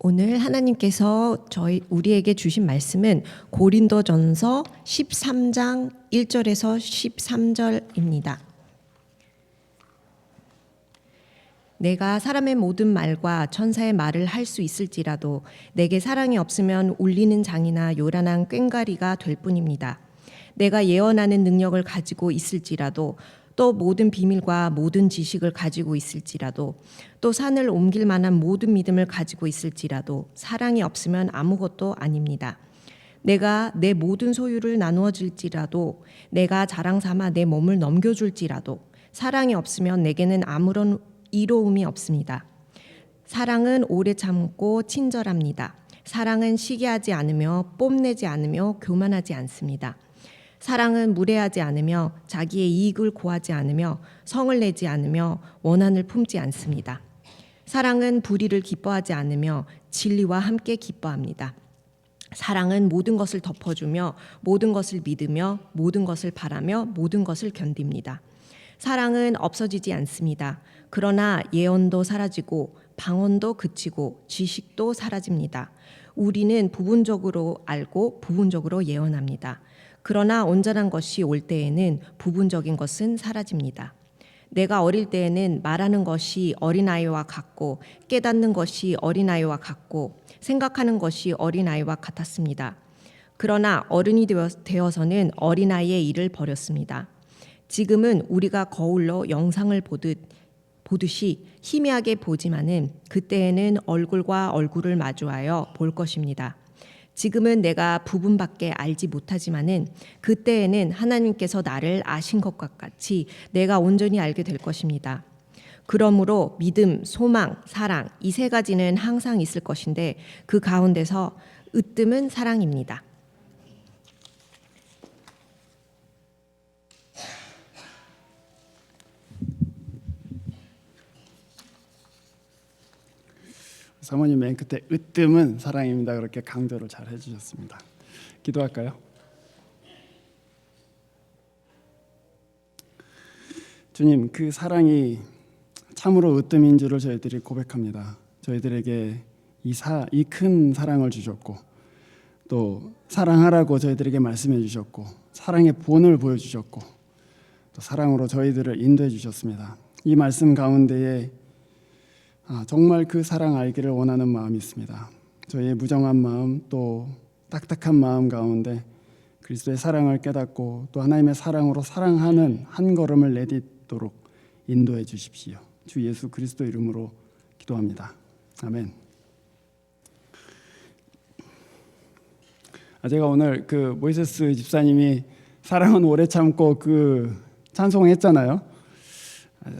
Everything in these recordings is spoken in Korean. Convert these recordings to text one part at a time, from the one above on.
오늘 하나님께서 우리에게 주신 말씀은 고린도전서 13장 1절에서 13절입니다. 내가 사람의 모든 말과 천사의 말을 할 수 있을지라도 내게 사랑이 없으면 울리는 장이나 요란한 꽹과리가 될 뿐입니다. 내가 예언하는 능력을 가지고 있을지라도 또 모든 비밀과 모든 지식을 가지고 있을지라도 또 산을 옮길 만한 모든 믿음을 가지고 있을지라도 사랑이 없으면 아무것도 아닙니다. 내가 내 모든 소유를 나누어 줄지라도 내가 자랑 삼아 내 몸을 넘겨줄지라도 사랑이 없으면 내게는 아무런 이로움이 없습니다. 사랑은 오래 참고 친절합니다. 사랑은 시기하지 않으며 뽐내지 않으며 교만하지 않습니다. 사랑은 무례하지 않으며 자기의 이익을 고하지 않으며 성을 내지 않으며 원한을 품지 않습니다. 사랑은 불의를 기뻐하지 않으며 진리와 함께 기뻐합니다. 사랑은 모든 것을 덮어주며 모든 것을 믿으며 모든 것을 바라며 모든 것을 견딥니다. 사랑은 없어지지 않습니다. 그러나 예언도 사라지고 방언도 그치고 지식도 사라집니다. 우리는 부분적으로 알고 부분적으로 예언합니다. 그러나 온전한 것이 올 때에는 부분적인 것은 사라집니다. 내가 어릴 때에는 말하는 것이 어린아이와 같고 깨닫는 것이 어린아이와 같고 생각하는 것이 어린아이와 같았습니다. 그러나 어른이 되어서는 어린아이의 일을 버렸습니다. 지금은 우리가 거울로 영상을 보듯이 희미하게 보지만은 그때에는 얼굴과 얼굴을 마주하여 볼 것입니다. 지금은 내가 부분밖에 알지 못하지만은 그때에는 하나님께서 나를 아신 것과 같이 내가 온전히 알게 될 것입니다. 그러므로 믿음, 소망, 사랑 이 세 가지는 항상 있을 것인데 그 가운데서 으뜸은 사랑입니다. 사모님 맨 끝에 으뜸은 사랑입니다. 그렇게 강조를 잘 해주셨습니다. 기도할까요? 주님, 그 사랑이 참으로 으뜸인 줄을 저희들이 고백합니다. 저희들에게 이 큰 사랑을 주셨고 또 사랑하라고 저희들에게 말씀해 주셨고 사랑의 본을 보여주셨고 또 사랑으로 저희들을 인도해 주셨습니다. 이 말씀 가운데에 정말 그 사랑 알기를 원하는 마음이 있습니다. 저희의 무정한 마음 또 딱딱한 마음 가운데 그리스도의 사랑을 깨닫고 또 하나님의 사랑으로 사랑하는 한 걸음을 내딛도록 인도해 주십시오. 주 예수 그리스도 이름으로 기도합니다. 아멘. 제가 오늘 그 모이세스 집사님이 사랑은 오래 참고 그 찬송했잖아요.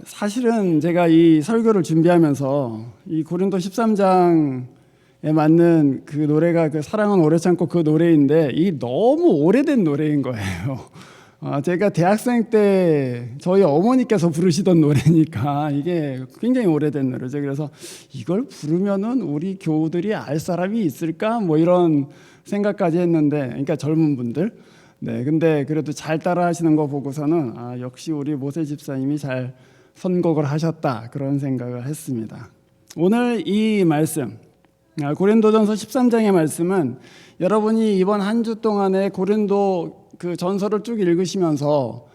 사실은 제가 이 설교를 준비하면서 이 고린도 13장에 맞는 그 노래가 그 사랑은 오래 참고 그 노래인데 이 너무 오래된 노래인 거예요. 제가 대학생 때 저희 어머니께서 부르시던 노래니까 이게 굉장히 오래된 노래죠. 그래서 이걸 부르면은 우리 교우들이 알 사람이 있을까? 뭐 이런 생각까지 했는데, 그러니까 젊은 분들. 네, 근데 그래도 잘 따라하시는 거 보고서는 역시 우리 모세 집사님이 잘 선곡을 하셨다 그런 생각을 했습니다. 오늘 이 말씀 고린도전서 13장의 말씀은 여러분이 이번 한 주 동안에 고린도 그 전서를 쭉 읽으시면서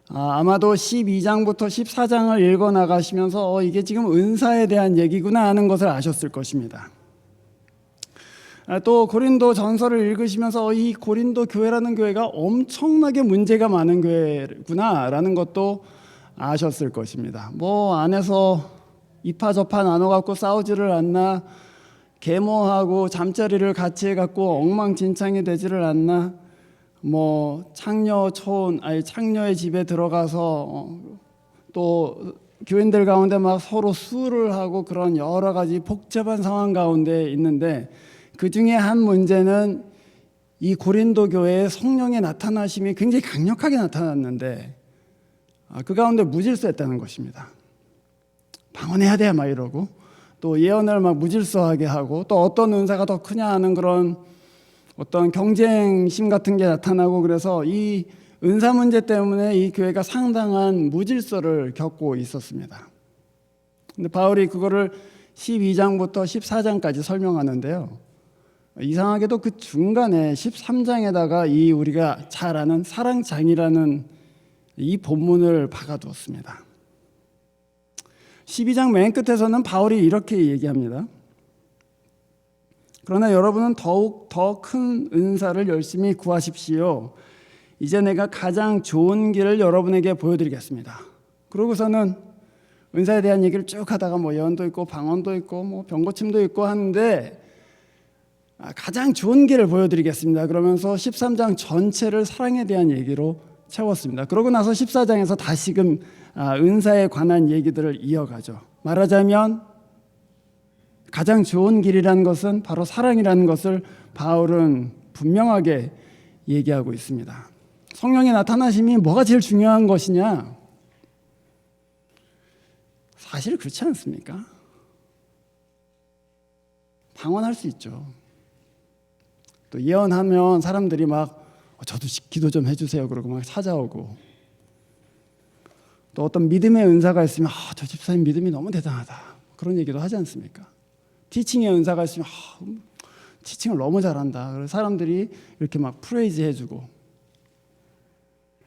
아마도 12장부터 14장을 읽어 나가시면서 이게 지금 은사에 대한 얘기구나 하는 것을 아셨을 것입니다. 또 고린도 전서를 읽으시면서 이 고린도 교회라는 교회가 엄청나게 문제가 많은 교회구나라는 것도 아셨을 것입니다. 뭐 안에서 이파저파 나눠갖고 싸우지를 않나, 계모하고 잠자리를 같이 해갖고 엉망진창이 되지를 않나, 뭐 창녀의 집에 들어가서 또 교인들 가운데 막 서로 수를 하고 그런 여러 가지 복잡한 상황 가운데 있는데 그 중에 한 문제는 이 고린도 교회의 성령의 나타나심이 굉장히 강력하게 나타났는데 그 가운데 무질서했다는 것입니다. 방언해야 돼 막 이러고 또 예언을 막 무질서하게 하고 또 어떤 은사가 더 크냐 하는 그런 어떤 경쟁심 같은 게 나타나고 그래서 이 은사 문제 때문에 이 교회가 상당한 무질서를 겪고 있었습니다. 근데 바울이 그거를 12장부터 14장까지 설명하는데요. 이상하게도 그 중간에 13장에다가 이 우리가 잘 아는 사랑장이라는 이 본문을 박아두었습니다. 12장 맨 끝에서는 바울이 이렇게 얘기합니다. 그러나 여러분은 더욱 더 큰 은사를 열심히 구하십시오. 이제 내가 가장 좋은 길을 여러분에게 보여드리겠습니다. 그러고서는 은사에 대한 얘기를 쭉 하다가 뭐 예언도 있고 방언도 있고 뭐 병고침도 있고 하는데 가장 좋은 길을 보여드리겠습니다. 그러면서 13장 전체를 사랑에 대한 얘기로 채웠습니다. 그러고 나서 14장에서 다시금 은사에 관한 얘기들을 이어가죠. 말하자면 가장 좋은 길이라는 것은 바로 사랑이라는 것을 바울은 분명하게 얘기하고 있습니다. 성령의 나타나심이 뭐가 제일 중요한 것이냐? 사실 그렇지 않습니까? 방언할 수 있죠. 또 예언하면 사람들이 막 저도 기도 좀 해주세요 그러고 막 찾아오고, 또 어떤 믿음의 은사가 있으면 저 집사님 믿음이 너무 대단하다 그런 얘기도 하지 않습니까? 티칭의 은사가 있으면 티칭을 너무 잘한다 그래서 사람들이 이렇게 막 프레이즈 해주고.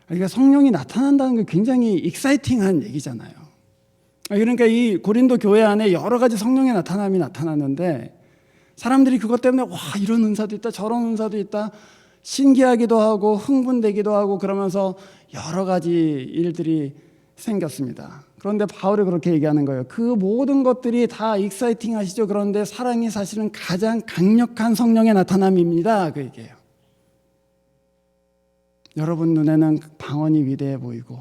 그러니까 성령이 나타난다는 게 굉장히 익사이팅한 얘기잖아요. 그러니까 이 고린도 교회 안에 여러 가지 성령의 나타남이 나타났는데 사람들이 그것 때문에 와 이런 은사도 있다 저런 은사도 있다 신기하기도 하고 흥분되기도 하고 그러면서 여러 가지 일들이 생겼습니다. 그런데 바울이 그렇게 얘기하는 거예요. 그 모든 것들이 다 익사이팅 하시죠. 그런데 사랑이 사실은 가장 강력한 성령의 나타남입니다. 그 얘기예요. 여러분 눈에는 방언이 위대해 보이고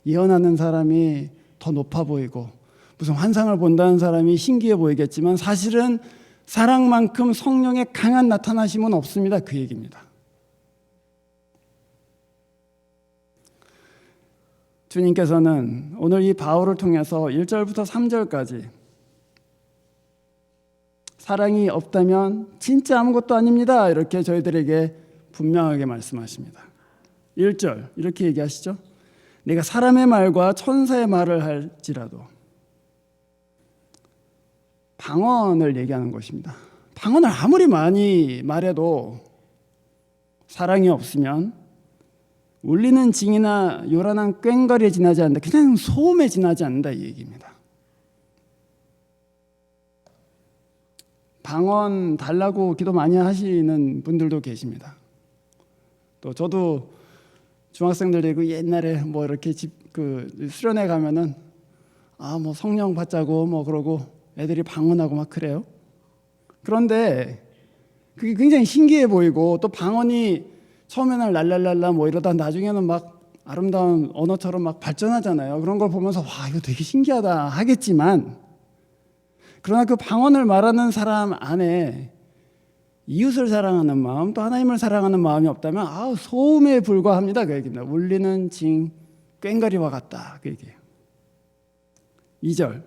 예언하는 사람이 더 높아 보이고 무슨 환상을 본다는 사람이 신기해 보이겠지만 사실은 사랑만큼 성령의 강한 나타나심은 없습니다. 그 얘기입니다. 주님께서는 오늘 이 바울을 통해서 1절부터 3절까지 사랑이 없다면 진짜 아무것도 아닙니다. 이렇게 저희들에게 분명하게 말씀하십니다. 1절 이렇게 얘기하시죠. 내가 사람의 말과 천사의 말을 할지라도. 방언을 얘기하는 것입니다. 방언을 아무리 많이 말해도 사랑이 없으면 울리는 징이나 요란한 꽹과리에 지나지 않는다. 그냥 소음에 지나지 않는다 이 얘기입니다. 방언 달라고 기도 많이 하시는 분들도 계십니다. 또 저도 중학생들 되고 옛날에 뭐 이렇게 수련회 가면은 뭐 성령 받자고 뭐 그러고 애들이 방언하고 막 그래요. 그런데 그게 굉장히 신기해 보이고 또 방언이 처음에는 랄랄랄라 뭐 이러다 나중에는 막 아름다운 언어처럼 막 발전하잖아요. 그런 걸 보면서 와 이거 되게 신기하다 하겠지만 그러나 그 방언을 말하는 사람 안에 이웃을 사랑하는 마음 또 하나님을 사랑하는 마음이 없다면 소음에 불과합니다. 그 얘기입니다. 울리는 징 꽹과리와 같다. 그 얘기예요. 2절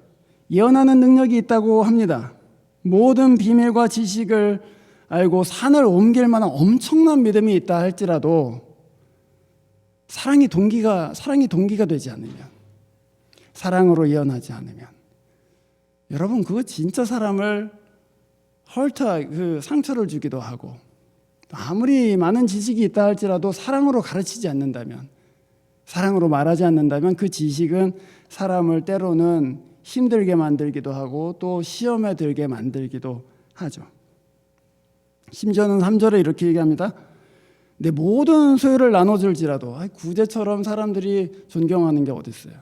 예언하는 능력이 있다고 합니다. 모든 비밀과 지식을 알고 산을 옮길 만한 엄청난 믿음이 있다 할지라도 사랑이 동기가 되지 않으면 사랑으로 예언하지 않으면 여러분 그거 진짜 사람을 상처를 주기도 하고 아무리 많은 지식이 있다 할지라도 사랑으로 가르치지 않는다면 사랑으로 말하지 않는다면 그 지식은 사람을 때로는 힘들게 만들기도 하고 또 시험에 들게 만들기도 하죠. 심지어는 3절에 이렇게 얘기합니다. 내 모든 소유를 나눠줄지라도 구제처럼 사람들이 존경하는 게 어디 있어요.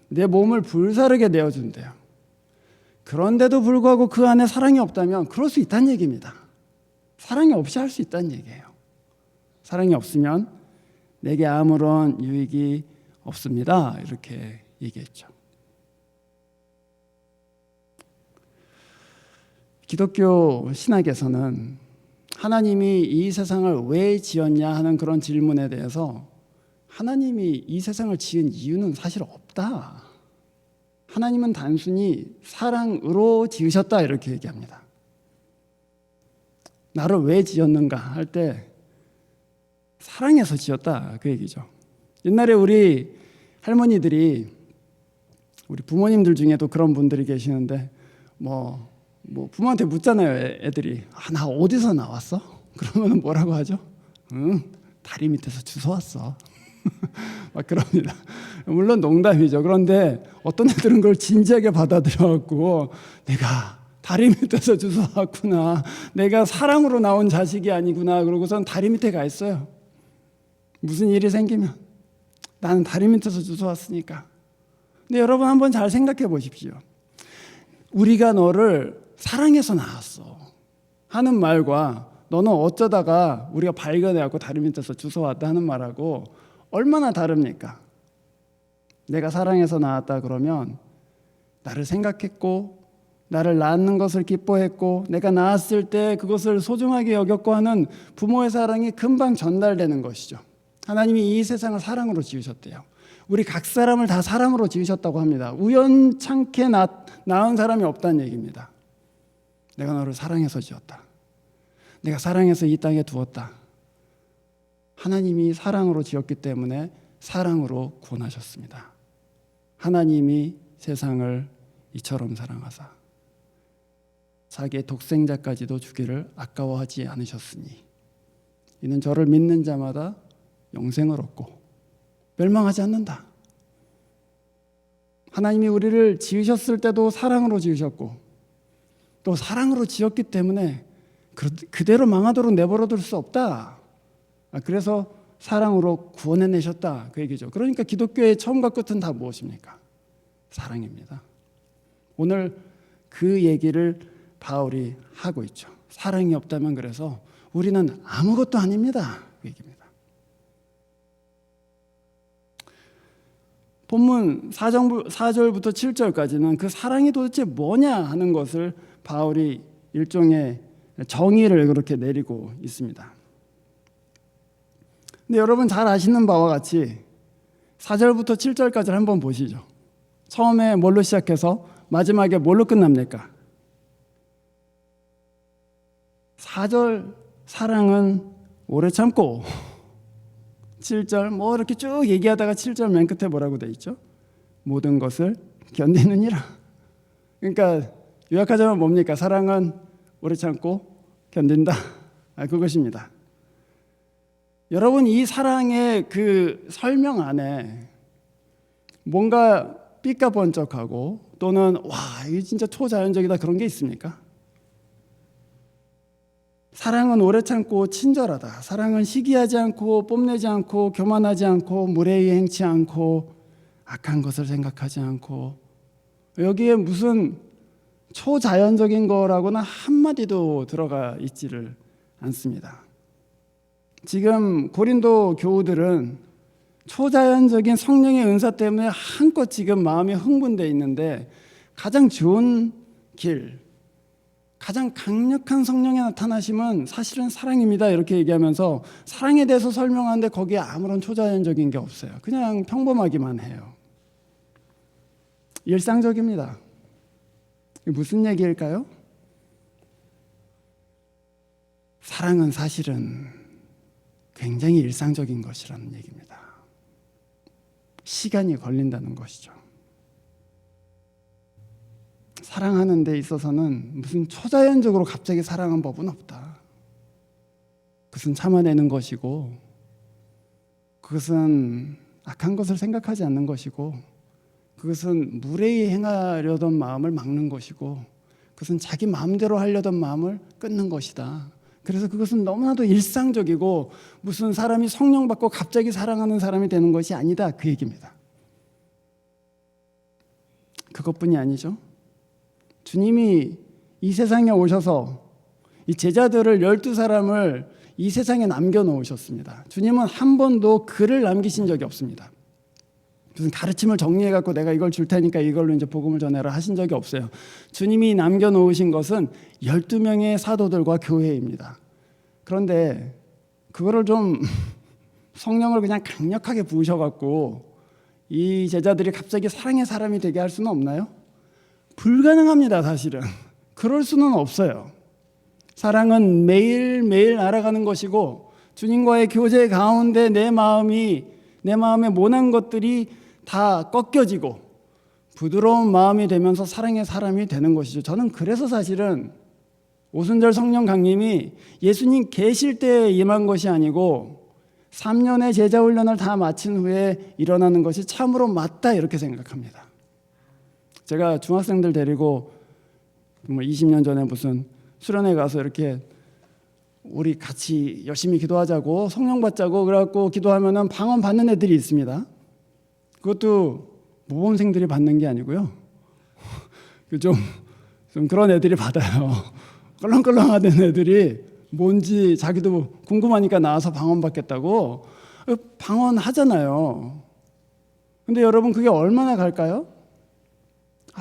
내 몸을 불사르게 내어준대요. 그런데도 불구하고 그 안에 사랑이 없다면 그럴 수 있다는 얘기입니다. 사랑이 없이 할 수 있다는 얘기예요. 사랑이 없으면 내게 아무런 유익이 없습니다. 이렇게 얘기했죠. 기독교 신학에서는 하나님이 이 세상을 왜 지었냐 하는 그런 질문에 대해서 하나님이 이 세상을 지은 이유는 사실 없다. 하나님은 단순히 사랑으로 지으셨다 이렇게 얘기합니다. 나를 왜 지었는가 할 때 사랑해서 지었다 그 얘기죠. 옛날에 우리 할머니들이 우리 부모님들 중에도 그런 분들이 계시는데 뭐 부모한테 묻잖아요. 애들이 나 어디서 나왔어? 그러면 뭐라고 하죠? 응, 다리 밑에서 주워왔어. 막 그럽니다. 물론 농담이죠. 그런데 어떤 애들은 그걸 진지하게 받아들여갖고 내가 다리 밑에서 주워왔구나, 내가 사랑으로 나온 자식이 아니구나, 그러고선 다리 밑에 가 있어요. 무슨 일이 생기면 나는 다리 밑에서 주워왔으니까. 근데 여러분 한번 잘 생각해 보십시오. 우리가 너를 사랑해서 낳았어 하는 말과 너는 어쩌다가 우리가 발견해갖고 다리 밑에서 주워왔다 하는 말하고 얼마나 다릅니까? 내가 사랑해서 낳았다 그러면 나를 생각했고 나를 낳는 것을 기뻐했고 내가 낳았을 때 그것을 소중하게 여겼고 하는 부모의 사랑이 금방 전달되는 것이죠. 하나님이 이 세상을 사랑으로 지으셨대요. 우리 각 사람을 다 사랑으로 지으셨다고 합니다. 우연찮게 낳은 사람이 없다는 얘기입니다. 내가 너를 사랑해서 지었다. 내가 사랑해서 이 땅에 두었다. 하나님이 사랑으로 지었기 때문에 사랑으로 구원하셨습니다. 하나님이 세상을 이처럼 사랑하사 자기의 독생자까지도 주기를 아까워하지 않으셨으니 이는 저를 믿는 자마다 영생을 얻고 멸망하지 않는다. 하나님이 우리를 지으셨을 때도 사랑으로 지으셨고 또 사랑으로 지었기 때문에 그대로 망하도록 내버려둘 수 없다. 그래서 사랑으로 구원해내셨다, 그 얘기죠. 그러니까 기독교의 처음과 끝은 다 무엇입니까? 사랑입니다. 오늘 그 얘기를 바울이 하고 있죠. 사랑이 없다면 그래서 우리는 아무것도 아닙니다, 그 얘기입니다. 본문 4절부터 7절까지는 그 사랑이 도대체 뭐냐 하는 것을 바울이 일종의 정의를 그렇게 내리고 있습니다. 근데 여러분 잘 아시는 바와 같이 4절부터 7절까지를 한번 보시죠. 처음에 뭘로 시작해서 마지막에 뭘로 끝납니까? 4절 사랑은 오래 참고 7절 뭐 이렇게 쭉 얘기하다가 7절 맨 끝에 뭐라고 돼 있죠? 모든 것을 견디느니라. 그러니까 요약하자면 뭡니까? 사랑은 오래 참고 견딘다. 그것입니다. 여러분 이 사랑의 그 설명 안에 뭔가 삐까번쩍하고 또는 와 이게 진짜 초자연적이다 그런 게 있습니까? 사랑은 오래 참고 친절하다. 사랑은 시기하지 않고 뽐내지 않고 교만하지 않고 무례히 행치 않고 악한 것을 생각하지 않고 여기에 무슨 초자연적인 거라고는 한마디도 들어가 있지를 않습니다. 지금 고린도 교우들은 초자연적인 성령의 은사 때문에 한껏 지금 마음이 흥분되어 있는데 가장 좋은 길, 가장 강력한 성령의 나타나심은 사실은 사랑입니다. 이렇게 얘기하면서 사랑에 대해서 설명하는데 거기에 아무런 초자연적인 게 없어요. 그냥 평범하기만 해요. 일상적입니다. 무슨 얘기일까요? 사랑은 사실은 굉장히 일상적인 것이라는 얘기입니다. 시간이 걸린다는 것이죠. 사랑하는 데 있어서는 무슨 초자연적으로 갑자기 사랑한 법은 없다. 그것은 참아내는 것이고 그것은 악한 것을 생각하지 않는 것이고 그것은 무례히 행하려던 마음을 막는 것이고 그것은 자기 마음대로 하려던 마음을 끊는 것이다. 그래서 그것은 너무나도 일상적이고 무슨 사람이 성령 받고 갑자기 사랑하는 사람이 되는 것이 아니다, 그 얘기입니다. 그것뿐이 아니죠. 주님이 이 세상에 오셔서 이 제자들을 12사람을 이 세상에 남겨놓으셨습니다. 주님은 한 번도 글을 남기신 적이 없습니다. 무슨 가르침을 정리해갖고 내가 이걸 줄 테니까 이걸로 이제 복음을 전해라 하신 적이 없어요. 주님이 남겨놓으신 것은 12명의 사도들과 교회입니다. 그런데 그거를 좀 성령을 그냥 강력하게 부으셔갖고 이 제자들이 갑자기 사랑의 사람이 되게 할 수는 없나요? 불가능합니다, 사실은. 그럴 수는 없어요. 사랑은 매일매일 알아가는 것이고 주님과의 교제 가운데 내 마음의 모난 것들이 다 꺾여지고 부드러운 마음이 되면서 사랑의 사람이 되는 것이죠. 저는 그래서 사실은 오순절 성령 강림이 예수님 계실 때에 임한 것이 아니고 3년의 제자 훈련을 다 마친 후에 일어나는 것이 참으로 맞다 이렇게 생각합니다. 제가 중학생들 데리고 20년 전에 무슨 수련회 가서 이렇게 우리 같이 열심히 기도하자고 성령 받자고 그래갖고 기도하면은 방언 받는 애들이 있습니다. 그것도 모범생들이 받는 게 아니고요. 좀 그런 애들이 받아요. 껄렁껄렁하던 애들이 뭔지 자기도 궁금하니까 나와서 방언 받겠다고 방언 하잖아요. 근데 여러분 그게 얼마나 갈까요?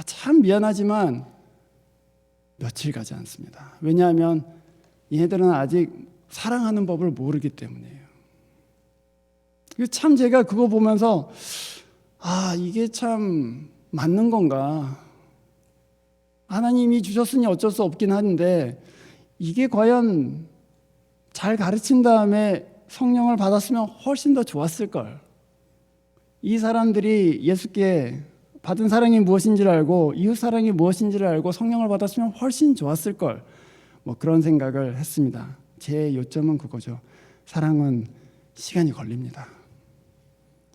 참 미안하지만 며칠 가지 않습니다. 왜냐하면 얘네들은 아직 사랑하는 법을 모르기 때문이에요. 참 제가 그거 보면서 이게 참 맞는 건가? 하나님이 주셨으니 어쩔 수 없긴 한데 이게 과연 잘 가르친 다음에 성령을 받았으면 훨씬 더 좋았을 걸. 이 사람들이 예수께 받은 사랑이 무엇인지를 알고 이웃 사랑이 무엇인지를 알고 성령을 받았으면 훨씬 좋았을 걸. 그런 생각을 했습니다. 제 요점은 그거죠. 사랑은 시간이 걸립니다.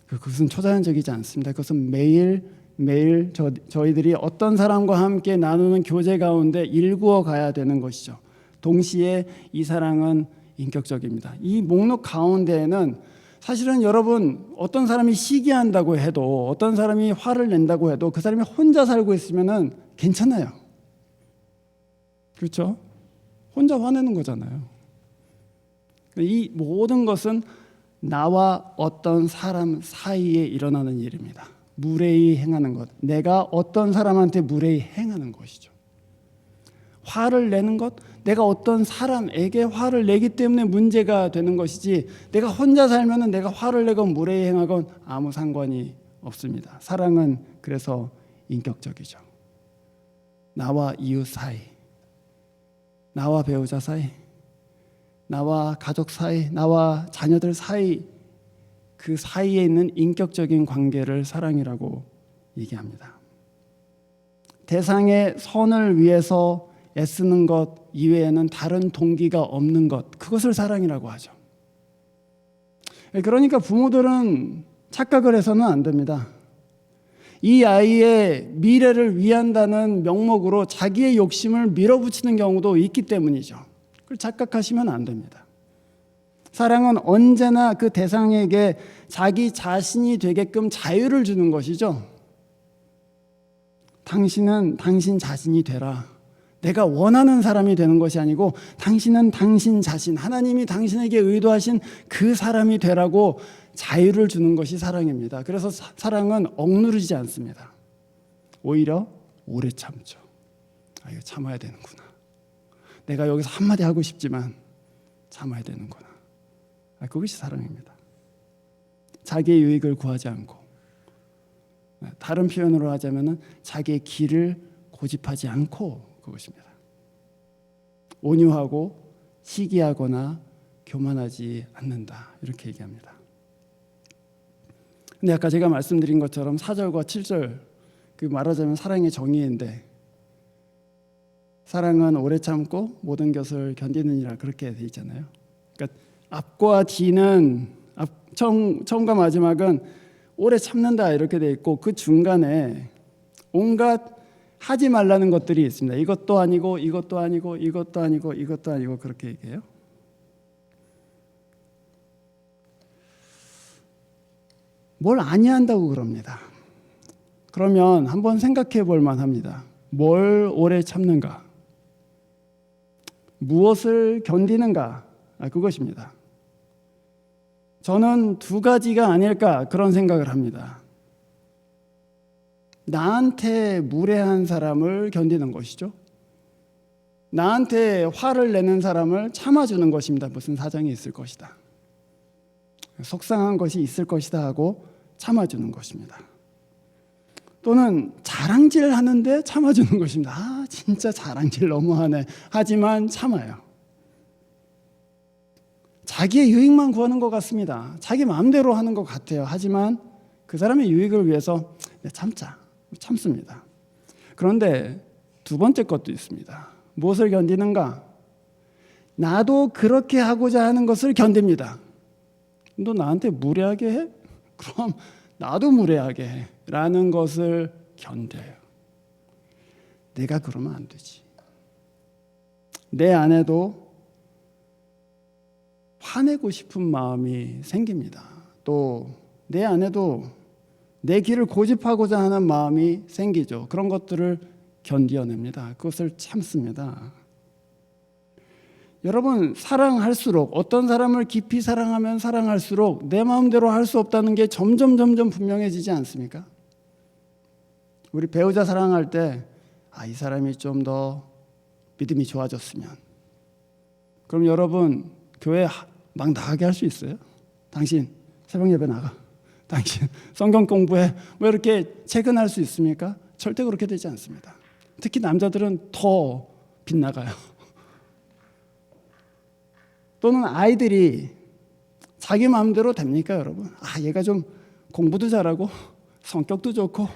그것은 초자연적이지 않습니다. 그것은 매일 저희들이 어떤 사람과 함께 나누는 교제 가운데 일구어 가야 되는 것이죠. 동시에 이 사랑은 인격적입니다. 이 목록 가운데에는 사실은 여러분 어떤 사람이 시기한다고 해도 어떤 사람이 화를 낸다고 해도 그 사람이 혼자 살고 있으면은 괜찮아요. 그렇죠? 혼자 화내는 거잖아요. 이 모든 것은 나와 어떤 사람 사이에 일어나는 일입니다. 무례히 행하는 것. 내가 어떤 사람한테 무례히 행하는 것이죠. 화를 내는 것, 내가 어떤 사람에게 화를 내기 때문에 문제가 되는 것이지 내가 혼자 살면은 내가 화를 내건 무례히 행하건 아무 상관이 없습니다. 사랑은 그래서 인격적이죠. 나와 이웃 사이, 나와 배우자 사이, 나와 가족 사이, 나와 자녀들 사이, 그 사이에 있는 인격적인 관계를 사랑이라고 얘기합니다. 대상의 선을 위해서 애쓰는 것 이외에는 다른 동기가 없는 것, 그것을 사랑이라고 하죠. 그러니까 부모들은 착각을 해서는 안 됩니다. 이 아이의 미래를 위한다는 명목으로 자기의 욕심을 밀어붙이는 경우도 있기 때문이죠. 그걸 착각하시면 안 됩니다. 사랑은 언제나 그 대상에게 자기 자신이 되게끔 자유를 주는 것이죠. 당신은 당신 자신이 되라. 내가 원하는 사람이 되는 것이 아니고 당신은 당신 자신, 하나님이 당신에게 의도하신 그 사람이 되라고 자유를 주는 것이 사랑입니다. 그래서 사랑은 억누르지 않습니다. 오히려 오래 참죠. 이거 참아야 되는구나. 내가 여기서 한마디 하고 싶지만 참아야 되는구나. 그것이 사랑입니다. 자기의 유익을 구하지 않고, 다른 표현으로 하자면 자기의 길을 고집하지 않고, 그것입니다. 온유하고 시기하거나 교만하지 않는다, 이렇게 얘기합니다. 근데 아까 제가 말씀드린 것처럼 4절과 7절, 그 말하자면 사랑의 정의인데, 사랑은 오래 참고 모든 것을 견디느니라, 그렇게 돼 있잖아요. 그러니까 앞과 뒤는 처음과 마지막은 오래 참는다 이렇게 돼 있고, 그 중간에 온갖 하지 말라는 것들이 있습니다. 이것도 아니고 이것도 아니고 이것도 아니고 이것도 아니고, 그렇게 얘기해요. 뭘 아니한다고 그럽니다. 그러면 한번 생각해 볼 만합니다. 뭘 오래 참는가? 무엇을 견디는가? 그것입니다. 저는 두 가지가 아닐까 그런 생각을 합니다. 나한테 무례한 사람을 견디는 것이죠. 나한테 화를 내는 사람을 참아주는 것입니다. 무슨 사정이 있을 것이다, 속상한 것이 있을 것이다 하고 참아주는 것입니다. 또는 자랑질 하는데 참아주는 것입니다. 진짜 자랑질 너무하네. 하지만 참아요. 자기의 유익만 구하는 것 같습니다. 자기 마음대로 하는 것 같아요. 하지만 그 사람의 유익을 위해서 참자. 참습니다. 그런데 두 번째 것도 있습니다. 무엇을 견디는가? 나도 그렇게 하고자 하는 것을 견딥니다. 너 나한테 무례하게 해? 그럼 나도 무례하게 해. 라는 것을 견뎌요. 내가 그러면 안 되지. 내 안에도 화내고 싶은 마음이 생깁니다. 또 내 안에도 내 길을 고집하고자 하는 마음이 생기죠. 그런 것들을 견뎌냅니다. 그것을 참습니다. 여러분, 사랑할수록, 어떤 사람을 깊이 사랑하면 사랑할수록 내 마음대로 할 수 없다는 게 점점 분명해지지 않습니까? 우리 배우자 사랑할 때 이 사람이 좀 더 믿음이 좋아졌으면, 그럼 여러분 교회 막 나가게 할 수 있어요? 당신 새벽 예배 나가, 당신 성경 공부해, 뭐 이렇게 체근할 수 있습니까? 절대 그렇게 되지 않습니다. 특히 남자들은 더 빗나가요. 또는 아이들이 자기 마음대로 됩니까, 여러분? 얘가 좀 공부도 잘하고 성격도 좋고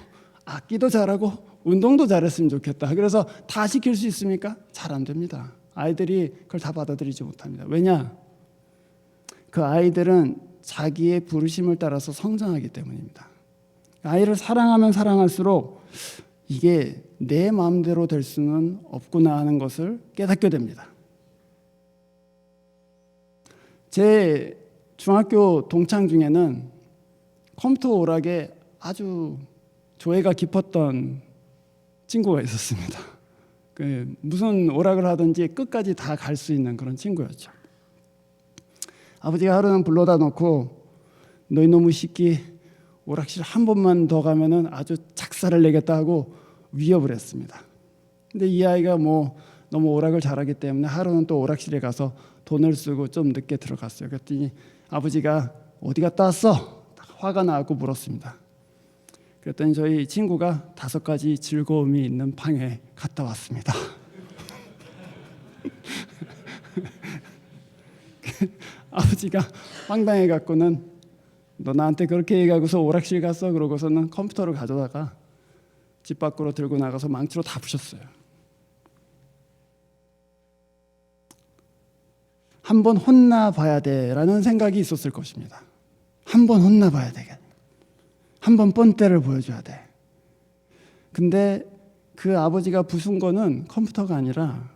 악기도 잘하고 운동도 잘했으면 좋겠다. 그래서 다 시킬 수 있습니까? 잘 안 됩니다. 아이들이 그걸 다 받아들이지 못합니다. 왜냐? 그 아이들은 자기의 부르심을 따라서 성장하기 때문입니다. 아이를 사랑하면 사랑할수록 이게 내 마음대로 될 수는 없구나 하는 것을 깨닫게 됩니다. 제 중학교 동창 중에는 컴퓨터 오락에 아주 조예가 깊었던 친구가 있었습니다. 무슨 오락을 하든지 끝까지 다 갈 수 있는 그런 친구였죠. 아버지가 하루는 불러다 놓고 너희 놈의 새끼 오락실 한 번만 더 가면은 아주 작사를 내겠다 하고 위협을 했습니다. 근데 이 아이가 뭐 너무 오락을 잘하기 때문에 하루는 또 오락실에 가서 돈을 쓰고 좀 늦게 들어갔어요. 그랬더니 아버지가 어디 갔다 왔어? 화가 나고 물었습니다. 그랬더니 저희 친구가 5가지 즐거움이 있는 방에 갔다 왔습니다. 아버지가 황당해 갖고는 너 나한테 그렇게 얘기하고서 오락실 갔어? 그러고서는 컴퓨터를 가져다가 집 밖으로 들고 나가서 망치로 다 부셨어요. 한번 혼나봐야 돼라는 생각이 있었을 것입니다. 한번 혼나봐야 되겠다. 한번 뻔때를 보여줘야 돼. 근데 그 아버지가 부순 거는 컴퓨터가 아니라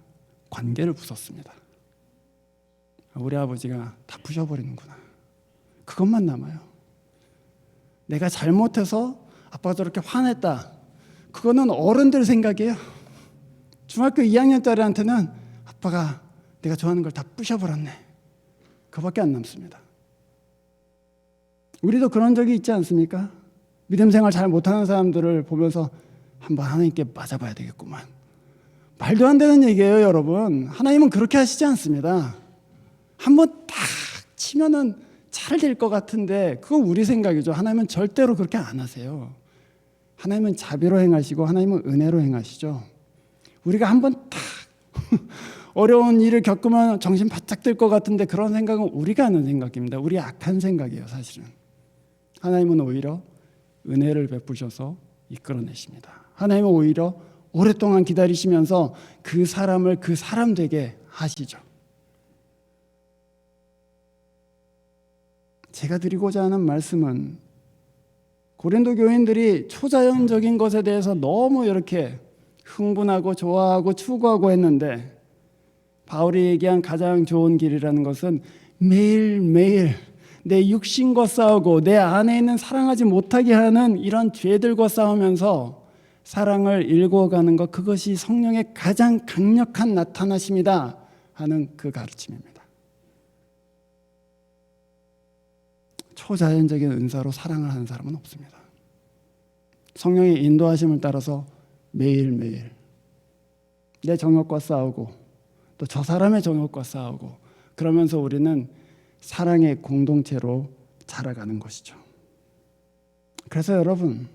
관계를 부쉈습니다. 우리 아버지가 다 부셔버리는구나. 그것만 남아요. 내가 잘못해서 아빠가 저렇게 화냈다. 그거는 어른들 생각이에요. 중학교 2학년짜리한테는 아빠가 내가 좋아하는 걸 다 부셔버렸네. 그거밖에 안 남습니다. 우리도 그런 적이 있지 않습니까? 믿음 생활 잘 못하는 사람들을 보면서 한번 하나님께 맞아봐야 되겠구만. 말도 안 되는 얘기예요, 여러분. 하나님은 그렇게 하시지 않습니다. 한번 딱 치면은 잘 될 것 같은데 그건 우리 생각이죠. 하나님은 절대로 그렇게 안 하세요. 하나님은 자비로 행하시고 하나님은 은혜로 행하시죠. 우리가 한번 딱 어려운 일을 겪으면 정신 바짝 들 것 같은데 그런 생각은 우리가 하는 생각입니다. 우리 악한 생각이에요, 사실은. 하나님은 오히려 은혜를 베푸셔서 이끌어내십니다. 하나님은 오히려 오랫동안 기다리시면서 그 사람을 그 사람 되게 하시죠. 제가 드리고자 하는 말씀은 고린도 교인들이 초자연적인 것에 대해서 너무 이렇게 흥분하고 좋아하고 추구하고 했는데 바울이 얘기한 가장 좋은 길이라는 것은 매일매일 내 육신과 싸우고 내 안에 있는 사랑하지 못하게 하는 이런 죄들과 싸우면서 사랑을 일궈가는 것, 그것이 성령의 가장 강력한 나타나심이다 하는 그 가르침입니다. 초자연적인 은사로 사랑을 하는 사람은 없습니다. 성령의 인도하심을 따라서 매일매일 내 정욕과 싸우고 또 저 사람의 정욕과 싸우고 그러면서 우리는 사랑의 공동체로 자라가는 것이죠. 그래서 여러분,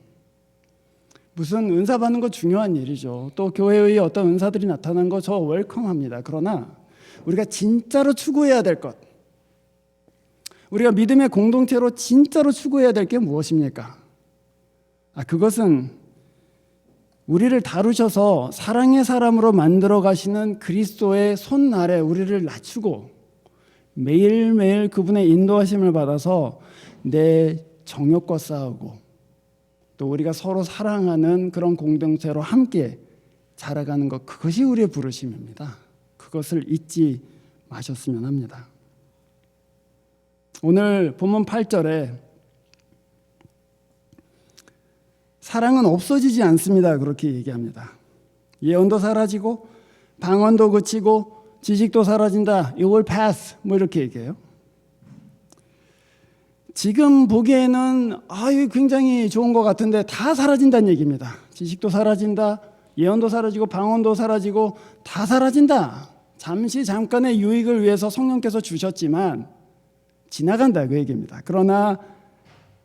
무슨 은사 받는 거 중요한 일이죠. 또 교회의 어떤 은사들이 나타난 거 저 웰컴합니다. 그러나 우리가 진짜로 추구해야 될 것, 우리가 믿음의 공동체로 진짜로 추구해야 될 게 무엇입니까? 그것은 우리를 다루셔서 사랑의 사람으로 만들어 가시는 그리스도의 손 아래 우리를 낮추고 매일매일 그분의 인도하심을 받아서 내 정욕과 싸우고 또 우리가 서로 사랑하는 그런 공동체로 함께 자라가는 것, 그것이 우리의 부르심입니다. 그것을 잊지 마셨으면 합니다. 오늘 본문 8절에 사랑은 없어지지 않습니다. 그렇게 얘기합니다. 예언도 사라지고 방언도 그치고 지식도 사라진다. It will pass. 뭐 이렇게 얘기해요. 지금 보기에는 이거 굉장히 좋은 것 같은데 다 사라진다는 얘기입니다. 지식도 사라진다. 예언도 사라지고 방언도 사라지고 다 사라진다. 잠시 잠깐의 유익을 위해서 성령께서 주셨지만 지나간다 그 얘기입니다. 그러나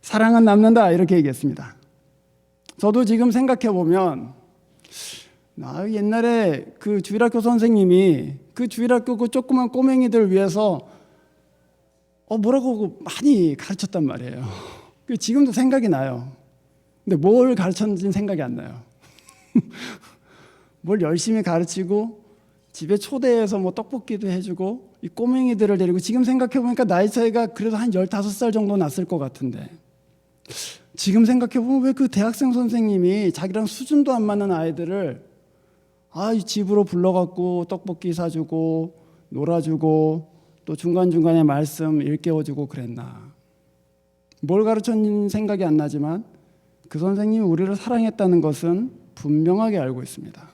사랑은 남는다 이렇게 얘기했습니다. 저도 지금 생각해 보면 옛날에 그 주일학교 선생님이 그 주일학교 그 조그만 꼬맹이들 위해서 뭐라고 많이 가르쳤단 말이에요. 지금도 생각이 나요. 근데 뭘 가르쳤는지는 생각이 안 나요. 뭘 열심히 가르치고 집에 초대해서 뭐 떡볶이도 해주고 이 꼬맹이들을 데리고 지금 생각해 보니까 나이 차이가 그래도 한 15살 정도 났을 것 같은데 지금 생각해 보면 왜 그 대학생 선생님이 자기랑 수준도 안 맞는 아이들을 이 집으로 불러갖고 떡볶이 사주고 놀아주고 또 중간중간에 말씀 일깨워주고 그랬나. 뭘 가르쳤는지 생각이 안 나지만 그 선생님이 우리를 사랑했다는 것은 분명하게 알고 있습니다.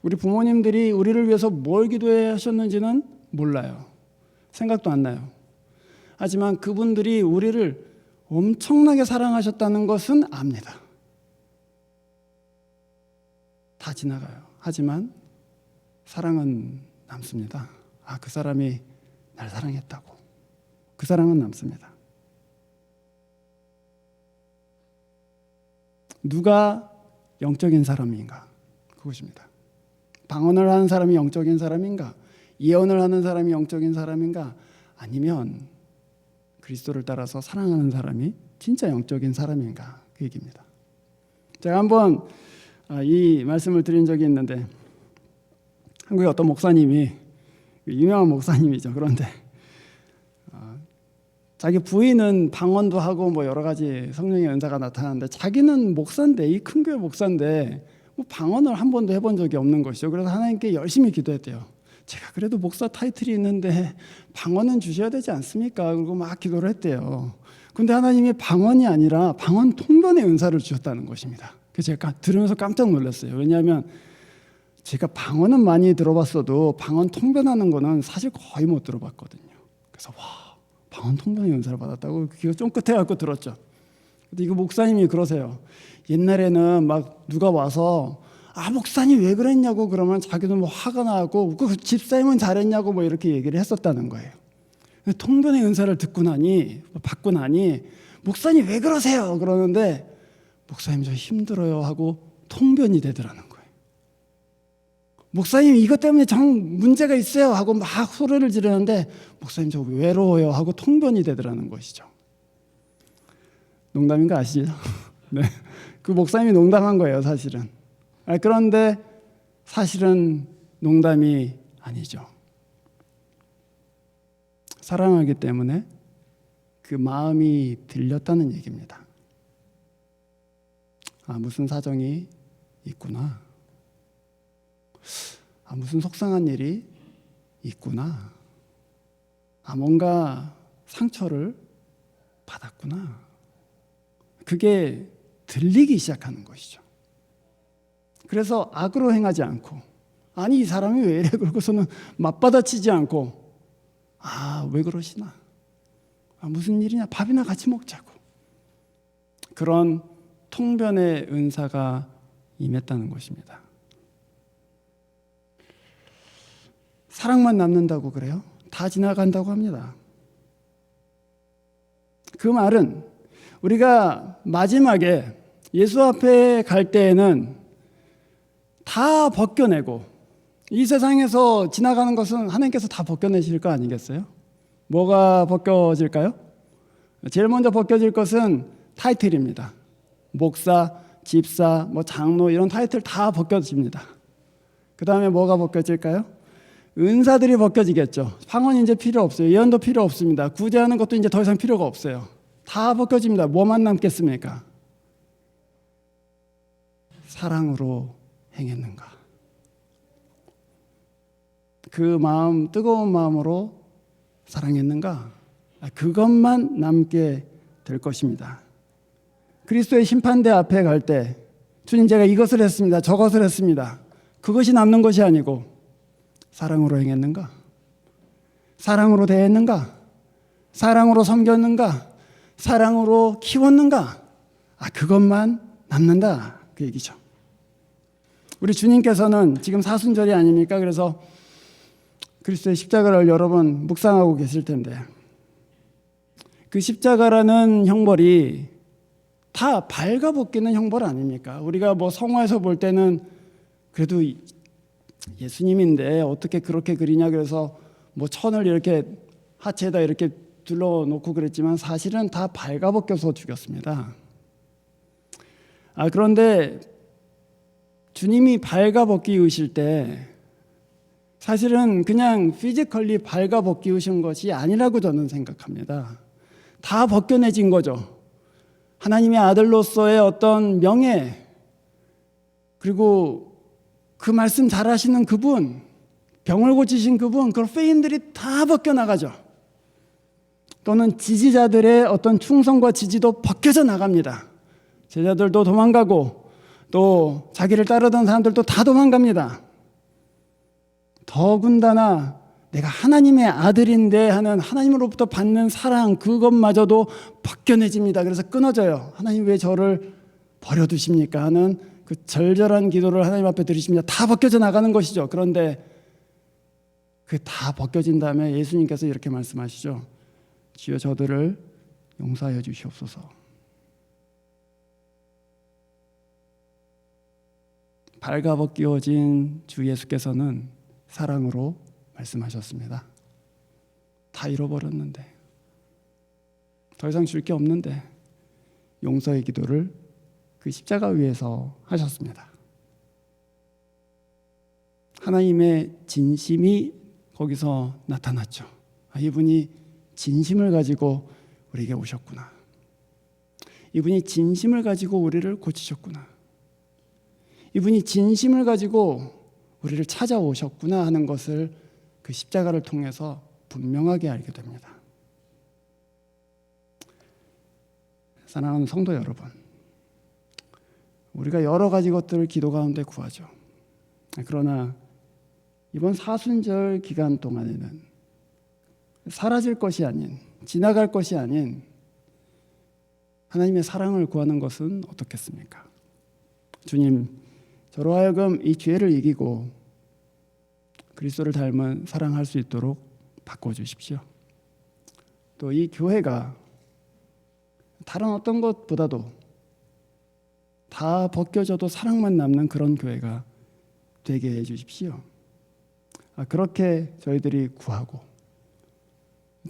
우리 부모님들이 우리를 위해서 뭘 기도하셨는지는 몰라요. 생각도 안 나요. 하지만 그분들이 우리를 엄청나게 사랑하셨다는 것은 압니다. 다 지나가요. 하지만 사랑은 남습니다. 그 사람이 날 사랑했다고. 그 사랑은 남습니다. 누가 영적인 사람인가? 그것입니다. 방언을 하는 사람이 영적인 사람인가? 예언을 하는 사람이 영적인 사람인가? 아니면 그리스도를 따라서 사랑하는 사람이 진짜 영적인 사람인가? 그 얘기입니다. 제가 한번 이 말씀을 드린 적이 있는데 한국의 어떤 목사님이 유명한 목사님이죠. 그런데 자기 부인은 방언도 하고 뭐 여러 가지 성령의 은사가 나타나는데 자기는 목사인데 이 큰 교회 목사인데 뭐 방언을 한 번도 해본 적이 없는 것이죠. 그래서 하나님께 열심히 기도했대요. 제가 그래도 목사 타이틀이 있는데 방언은 주셔야 되지 않습니까? 그리고 막 기도를 했대요. 근데 하나님이 방언이 아니라 방언 통변의 은사를 주셨다는 것입니다. 그래서 제가 들으면서 깜짝 놀랐어요. 왜냐하면 제가 방언은 많이 들어봤어도 방언 통변하는 거는 사실 거의 못 들어봤거든요. 그래서 방언 통변의 은사를 받았다고 귀가 쫑긋해갖고 들었죠. 근데 이거 목사님이 그러세요. 옛날에는 막 누가 와서 목사님 왜 그랬냐고 그러면 자기도 뭐 화가 나고 그 집사님은 잘했냐고 뭐 이렇게 얘기를 했었다는 거예요. 통변의 은사를 받고 나니 목사님 왜 그러세요? 그러는데 목사님 저 힘들어요 하고 통변이 되더라는 거예요. 목사님 이것 때문에 문제가 있어요 하고 막 소리를 지르는데 목사님 저 외로워요 하고 통변이 되더라는 것이죠. 농담인 거 아시죠? 네. 그 목사님이 농담한 거예요 사실은. 그런데 사실은 농담이 아니죠. 사랑하기 때문에 그 마음이 들렸다는 얘기입니다. 무슨 사정이 있구나. 무슨 속상한 일이 있구나. 뭔가 상처를 받았구나. 그게 들리기 시작하는 것이죠. 그래서 악으로 행하지 않고 이 사람이 왜 이래 그러고서는 맞받아치지 않고 왜 그러시나? 무슨 일이냐? 밥이나 같이 먹자고. 그런 통변의 은사가 임했다는 것입니다. 사랑만 남는다고 그래요? 다 지나간다고 합니다. 그 말은 우리가 마지막에 예수 앞에 갈 때에는 다 벗겨내고 이 세상에서 지나가는 것은 하나님께서 다 벗겨내실 거 아니겠어요? 뭐가 벗겨질까요? 제일 먼저 벗겨질 것은 타이틀입니다. 목사, 집사, 뭐 장로 이런 타이틀 다 벗겨집니다. 그 다음에 뭐가 벗겨질까요? 은사들이 벗겨지겠죠. 방언이 이제 필요 없어요. 예언도 필요 없습니다. 구제하는 것도 이제 더 이상 필요가 없어요. 다 벗겨집니다. 뭐만 남겠습니까? 사랑으로 행했는가? 그 마음, 뜨거운 마음으로 사랑했는가? 그것만 남게 될 것입니다. 그리스도의 심판대 앞에 갈 때 주님 제가 이것을 했습니다. 저것을 했습니다. 그것이 남는 것이 아니고 사랑으로 행했는가? 사랑으로 대했는가? 사랑으로 섬겼는가? 사랑으로 키웠는가? 그것만 남는다 그 얘기죠. 우리 주님께서는 지금 사순절이 아닙니까? 그래서 그리스도의 십자가를 여러 번 묵상하고 계실 텐데 그 십자가라는 형벌이 다 발가벗기는 형벌 아닙니까? 우리가 뭐 성화에서 볼 때는 그래도 예수님인데 어떻게 그렇게 그리냐 그래서 뭐 천을 이렇게 하체에다 이렇게 둘러놓고 그랬지만 사실은 다 발가벗겨서 죽였습니다. 그런데 주님이 발가벗기우실 때 사실은 그냥 피지컬리 발가벗기우신 것이 아니라고 저는 생각합니다. 다 벗겨내진 거죠. 하나님의 아들로서의 어떤 명예, 그리고 그 말씀 잘하시는 그분, 병을 고치신 그분, 그런 페인들이 다 벗겨나가죠. 또는 지지자들의 어떤 충성과 지지도 벗겨져 나갑니다. 제자들도 도망가고 또 자기를 따르던 사람들도 다 도망갑니다. 더군다나 내가 하나님의 아들인데 하는 하나님으로부터 받는 사랑 그것마저도 벗겨내집니다. 그래서 끊어져요. 하나님 왜 저를 버려두십니까 하는 그 절절한 기도를 하나님 앞에 드리십니다. 다 벗겨져 나가는 것이죠. 그런데 그 다 벗겨진 다음에 예수님께서 이렇게 말씀하시죠. 주여 저들을 용서하여 주시옵소서. 발가벗겨진 주 예수께서는 사랑으로 말씀하셨습니다. 다 잃어버렸는데 더 이상 줄 게 없는데 용서의 기도를 그 십자가 위에서 하셨습니다. 하나님의 진심이 거기서 나타났죠. 이분이 진심을 가지고 우리에게 오셨구나. 이분이 진심을 가지고 우리를 고치셨구나. 이분이 진심을 가지고 우리를 찾아오셨구나 하는 것을 그 십자가를 통해서 분명하게 알게 됩니다. 사랑하는 성도 여러분, 우리가 여러 가지 것들을 기도 가운데 구하죠. 그러나 이번 사순절 기간 동안에는 사라질 것이 아닌, 지나갈 것이 아닌 하나님의 사랑을 구하는 것은 어떻겠습니까? 주님, 저로 하여금 이 죄를 이기고 그리스도를 닮은 사랑할 수 있도록 바꿔주십시오. 또 이 교회가 다른 어떤 것보다도 다 벗겨져도 사랑만 남는 그런 교회가 되게 해주십시오. 그렇게 저희들이 구하고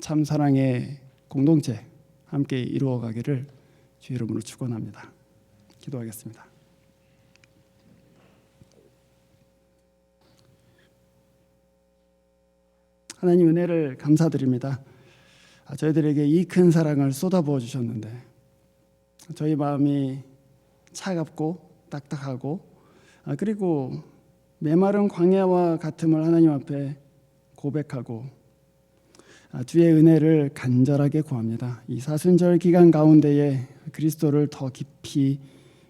참 사랑의 공동체 함께 이루어가기를 주의 이름으로 축원합니다. 기도하겠습니다. 하나님 은혜를 감사드립니다. 저희들에게 이 큰 사랑을 쏟아부어 주셨는데 저희 마음이 차갑고 딱딱하고 그리고 메마른 광야와 같음을 하나님 앞에 고백하고 주의 은혜를 간절하게 구합니다. 이 사순절 기간 가운데에 그리스도를 더 깊이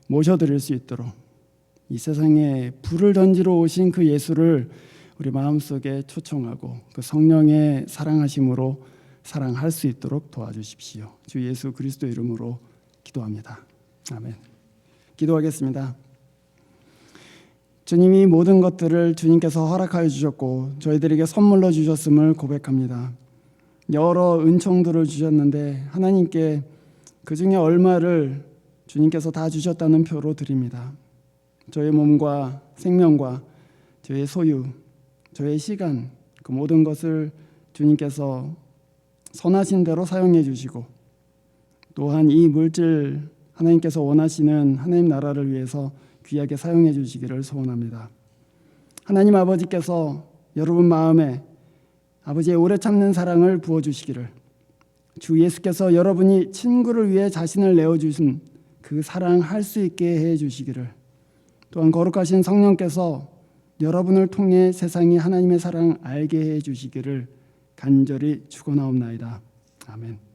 모셔드릴 수 있도록 이 세상에 불을 던지러 오신 그 예수를 우리 마음속에 초청하고 그 성령의 사랑하심으로 사랑할 수 있도록 도와주십시오. 주 예수 그리스도 이름으로 기도합니다. 아멘. 기도하겠습니다. 주님이 모든 것들을 주님께서 허락하여 주셨고 저희들에게 선물로 주셨음을 고백합니다. 여러 은총들을 주셨는데 하나님께 그 중에 얼마를 주님께서 다 주셨다는 표로 드립니다. 저의 몸과 생명과 저의 소유, 저의 시간, 그 모든 것을 주님께서 선하신 대로 사용해 주시고 또한 이 물질 하나님께서 원하시는 하나님 나라를 위해서 귀하게 사용해 주시기를 소원합니다. 하나님 아버지께서 여러분 마음에 아버지의 오래 참는 사랑을 부어주시기를, 주 예수께서 여러분이 친구를 위해 자신을 내어주신 그 사랑 할 수 있게 해주시기를, 또한 거룩하신 성령께서 여러분을 통해 세상이 하나님의 사랑 알게 해주시기를 간절히 축원하옵나이다. 아멘.